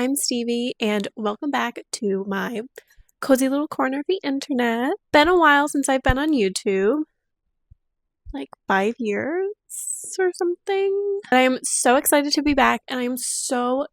I'm Stevie, and welcome back to my cozy little corner of the internet. Been a while since I've been on YouTube, like 5 years or something. And I'm so excited to be back, and I'm so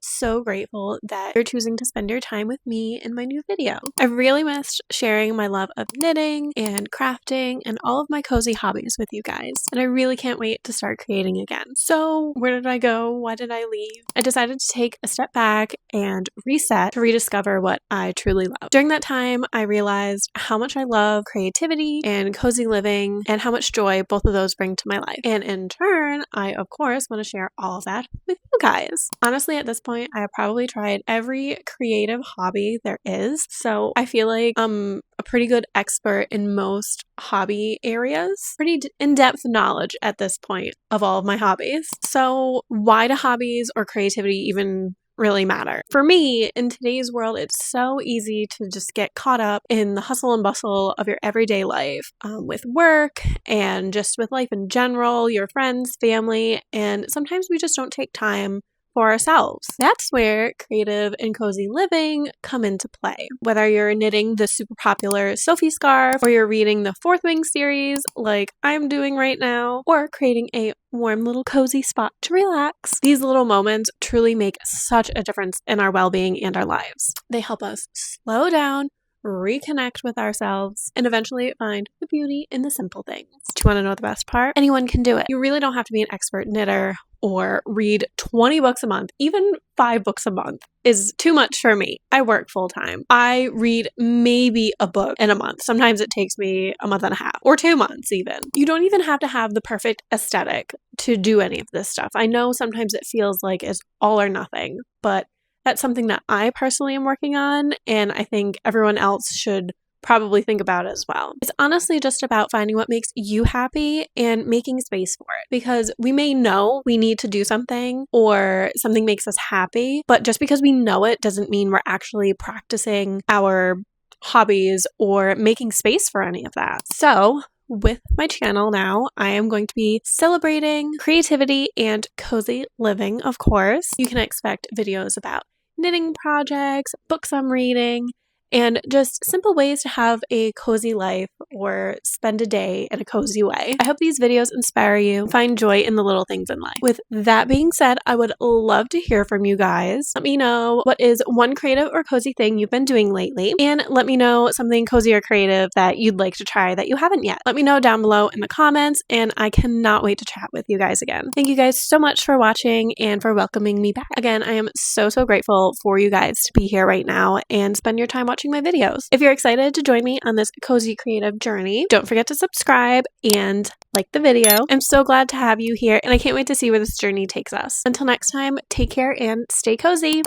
grateful that you're choosing to spend your time with me in my new video. I really missed sharing my love of knitting and crafting and all of my cozy hobbies with you guys, and I really can't wait to start creating again. So where did I go? Why did I leave? I decided to take a step back and reset to rediscover what I truly love. During that time, I realized how much I love creativity and cozy living and how much joy both of those bring to my life. And in turn, I of course want to share all of that with you guys. Honestly, at this point, I have probably tried every creative hobby there is, so I feel like I'm a pretty good expert in most hobby areas. Pretty in-depth knowledge at this point of all of my hobbies. So why do hobbies or creativity even really matter? For me, in today's world, it's so easy to just get caught up in the hustle and bustle of your everyday life, with work and just with life in general, your friends, family, and sometimes we just don't take time for ourselves. That's where creative and cozy living come into play. Whether you're knitting the super popular Sophie scarf, or you're reading the Fourth Wing series like I'm doing right now, or creating a warm little cozy spot to relax, these little moments truly make such a difference in our well-being and our lives. They help us slow down, reconnect with ourselves, and eventually find the beauty in the simple things. Do you want to know the best part? Anyone can do it. You really don't have to be an expert knitter or read 20 books a month. Even 5 books a month is too much for me. I work full time. I read maybe a book in a month. Sometimes it takes me a month and a half or 2 months even. You don't even have to have the perfect aesthetic to do any of this stuff. I know sometimes it feels like it's all or nothing, but that's something that I personally am working on, and I think everyone else should probably think about as well. It's honestly just about finding what makes you happy and making space for it, because we may know we need to do something or something makes us happy, but just because we know it doesn't mean we're actually practicing our hobbies or making space for any of that. So with my channel now, I am going to be celebrating creativity and cozy living, of course. You can expect videos about knitting projects, books I'm reading, and just simple ways to have a cozy life or spend a day in a cozy way. I hope these videos inspire you, find joy in the little things in life. With that being said, I would love to hear from you guys. Let me know what is one creative or cozy thing you've been doing lately, and let me know something cozy or creative that you'd like to try that you haven't yet. Let me know down below in the comments, and I cannot wait to chat with you guys again. Thank you guys so much for watching and for welcoming me back. Again, I am so grateful for you guys to be here right now and spend your time watching my videos. If you're excited to join me on this cozy creative journey, don't forget to subscribe and like the video. I'm so glad to have you here, and I can't wait to see where this journey takes us. Until next time, take care and stay cozy.